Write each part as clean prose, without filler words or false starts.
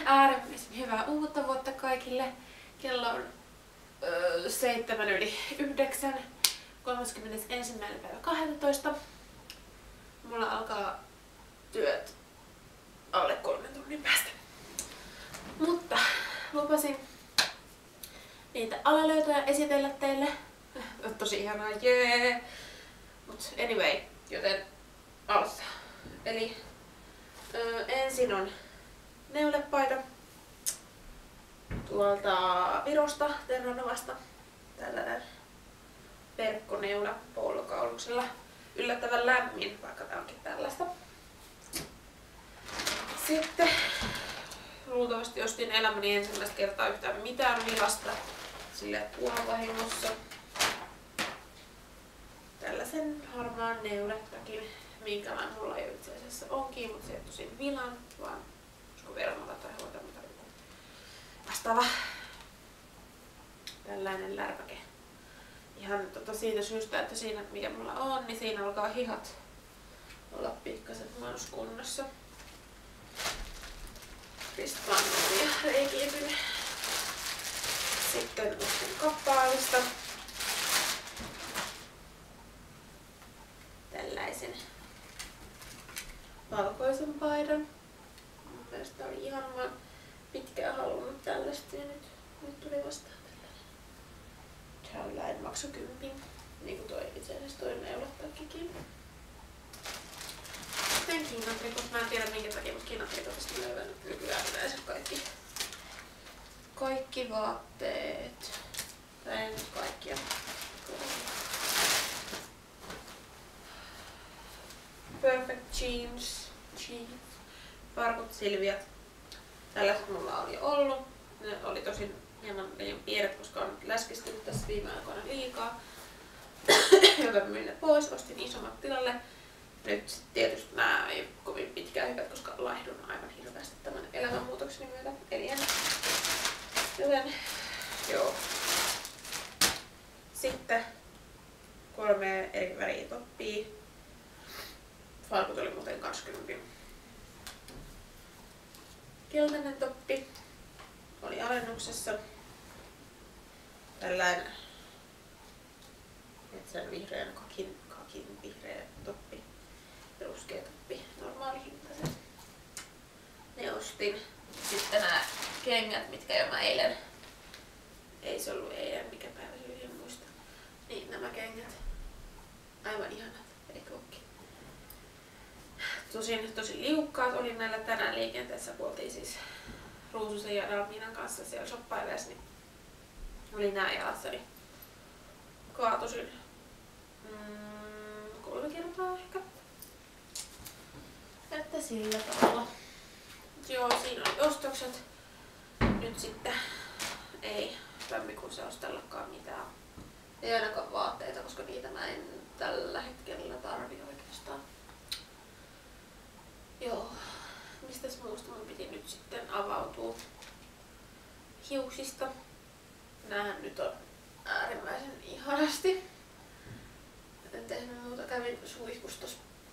äärimmäisen hyvää uutta vuotta kaikille. Kello on 7:09, 31.12. Mulla alkaa työt alle 3 tunnin päästä. Mutta lupasin niitä alalöytöjä esitellä teille. Tosi ihanaa, jee! Mut anyway, joten aloitetaan. Eli ensin on neulepaita tuolta Virosta, Terranovasta. Tällainen verkkoneula poolokauluksella. Yllättävän lämmin, vaikka tää onkin tällaista. Sitten luultavasti ostin elämäni ensimmäistä kertaa yhtään mitään Virasta sille puolavahingossa. Tällaisen harmaan neuletakin, minkälainen mulla jo itse asiassa onkin, mutta se ei tosin vilan, vaan olisiko vermata tai hoitamata joku vastaava. Tällainen lärpäke. Ihan siitä syystä, että siinä mikä mulla on, niin siinä alkaa hihat olla pikkasen huonossa kunnossa. Ristvannon ja reikiintyn. Sitten ostin kappaalista tällaisen valkoisen paidan. Mun mielestä oli ihan vaan pitkään halunnut tällaista ja nyt tuli vastaan tällainen maksu 10, niin kuin itse asiassa toi neulattakikin. Sitten kinnatrikot. Mä en tiedä minkä takia, mutta kinnatrikotista löydän nykyään yleensä kaikki vaatteet. Tai ei nyt kaikkia. Perfect Jeans. Farkut Silviat. Tällaiset mulla oli jo ollut. Ne oli tosin hieman liian pienet, koska on läskistynyt tässä viime aikoina liikaa. Joten myin ne pois, ostin isommat tilalle. Nyt tietysti nämä ei kovin pitkään hyvät, koska laihdun aivan hirveästi tämän elämänmuutoksen myötä. Eli en. Joten joo. Sitten 3 eri väriä toppia. Farkut oli muuten 20. Keltainen toppi oli alennuksessa. Tällainen metsän vihreän kakin vihreä toppi. Ruskea toppi, normaali hintaisen. Ne ostin. Sitten nämä kengät, mitkä jo mä eilen. Ei se ollut eilen, mikä päivä se oli, en muista. Niin nämä kengät. Aivan ihanat, eikö ookin? Tosi liukkaat oli näillä tänään liikenteessä, kun oltiin siis Ruususen ja Dalminan kanssa siellä shoppaileessa, niin oli nää jalassani. Kaatosin 3 kertaa ehkä. Että sillä tavalla. Joo, siinä oli ostokset. Nyt sitten ei tammikuussa ostellakaan mitään. Ei ainakaan vaatteita, koska niitä mä en tällä hetkellä tarvi oikeastaan. Joo. Mistäs muusta mun piti nyt sitten avautua hiuksista. Näähän nyt on äärimmäisen ihanasti. En tehnyt muuta, kävin suihkussa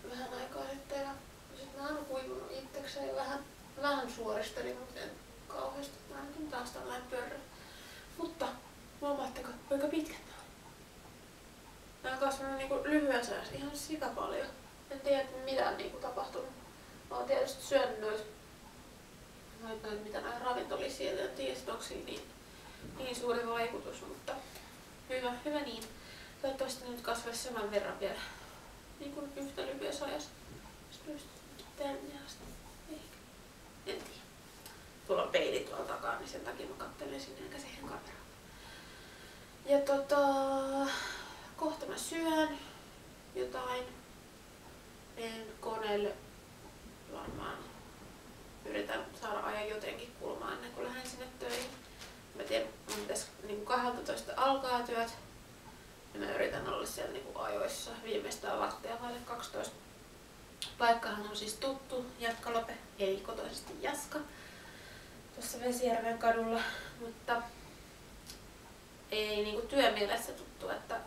vähän aikaa sitten ja sit mä oon kuivunut itsekseen vähän suoristelin, mutta en kauheasti. Mä oon taas tällainen pörrö. Mutta huomaatteko, kuinka pitkät nää on? Nää on kasvanut niinku lyhyessä ajassa ihan sika paljon. En tiedä mitä on niinku tapahtunut. Mä oon tietysti syönyt noita mitä näin ravintolisia, en tiedä onko niin suuri vaikutus, mutta hyvä niin. Toivottavasti nyt kasvaisi saman verran vielä niin kuin yhtä lyhyessä ajassa. Sitten tänne asti. Ehkä. En tiedä. Tuolla on peili tuolla takaa, niin sen takia mä katselen sinne enkä siihen kameraan. Ja kohta mä syön jotain. Menen koneelle varmaan. Yritän saada ajan jotenkin kulmaan ennen kuin lähden sinne töihin. Mä tiedän, mun pitäisi niin 12 alkaa työt. Ja mä yritän olla siellä niin ajoissa viimeistään varttia vaille 12. Paikkahan on siis tuttu, Jatkalope, eli kotoisesti Jaska. Tuossa Vesijärven kadulla, mutta ei niinku työmielessä tuttu, että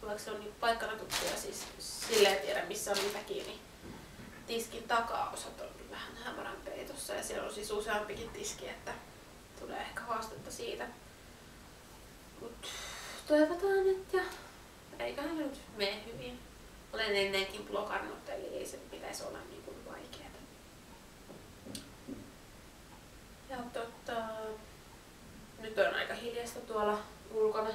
vaikka se on niinku paikkana tuttu ja siis silleen tiedä missä on väki, niin tiskin takaosat on vähän hämärän peitossa ja siellä on siis useampikin tiski, että tulee ehkä haastetta siitä. Mut toivotaan nyt ja eiköhän nyt mene hyvin. Olen ennenkin blogannut, eli ei se pitäisi olla niin kuin vaikeaa. Ja nyt on aika hiljasta tuolla ulkona,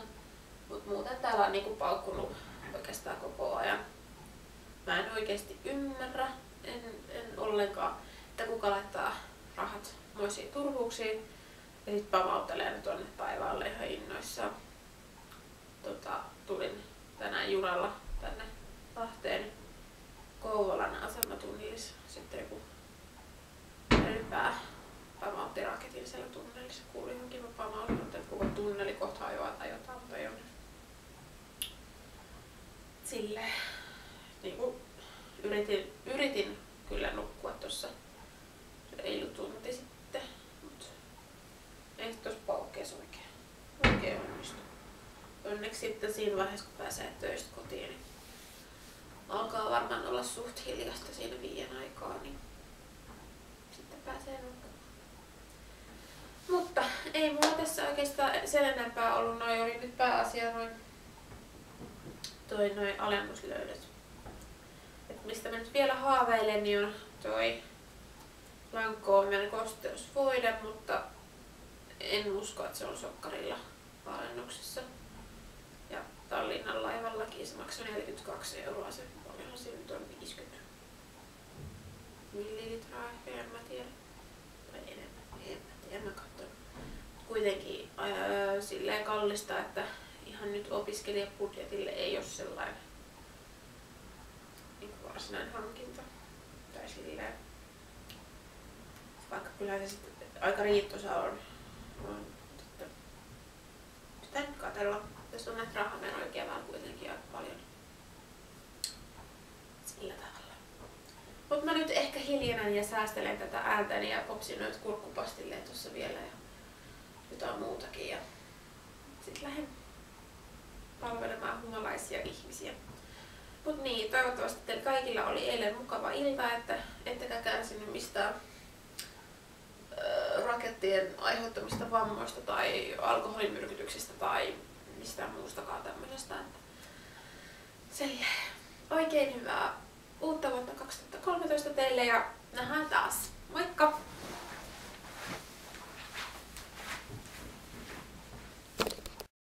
mutta muuten täällä on niinku paukkunut oikeastaan koko ajan. Mä en oikeesti ymmärrä, en ollenkaan, että kuka laittaa rahat moisiin turhuuksiin ja sit pamauttelee ne tonne taivaalle ihan innoissaan. Tulin tänään junalla tänne Lahteen Kouvolan asematunnilissa. Sitten joku pää pamautti raketin siellä tunnelissa. Kuului ihan kiva pamaus, mutta koko tunneli kohta hajoaa tai jotain, mutta ei ole. Silleen. Niinku yritin kyllä nukkua tossa reilu tunti sitten, mut ei se tossa paukkees oikein onnistu. Onneksi sitten siinä vaiheessa kun pääsee töistä kotiin, niin alkaa varmaan olla suht hiljasta siinä 5 aikaa, niin sitten pääsee nukkumaan. Mutta ei mulla tässä oikeastaan sen enempää ollut, oli nyt pääasia noin alennuslöydöt. Et mistä mä nyt vielä haaveilen, niin on toi Lancômen kosteusvoide, mutta en usko, että se on Sokkarilla alennuksessa. Ja Tallinnan laivallakin se maksoi 42 €, se paljonhan siinä nyt on 50 millilitraa, ehkä en mä tiedä. Tai enemmän, en mä katsonut. Kuitenkin silleen kallista, että ihan nyt opiskelijabudjetille ei ole sellainen niin varsinainen hankinta. Tai silleen. Vaikka kyllä se sitten aika riittoisa on. Pitää nyt katsella. Tässä on näitä rahamenoja keväällä kuitenkin aika paljon. Sillä tavalla. Mut mä nyt ehkä hiljenen ja säästelen tätä ääntäni ja popsin noita kurkkupastilleja tuossa vielä ja jotain muutakin. Ja sit lähden palvelemaan humalaisia ihmisiä. Mut niin, toivottavasti teillä kaikilla oli eilen mukava ilta, että ettekä kärsinyt mistään rakettien aiheuttamista vammoista tai alkoholimyrkytyksistä tai mistään muustakaan tämmöisestä. Oikein hyvää uutta vuotta 2013 teille ja nähdään taas. Moikka!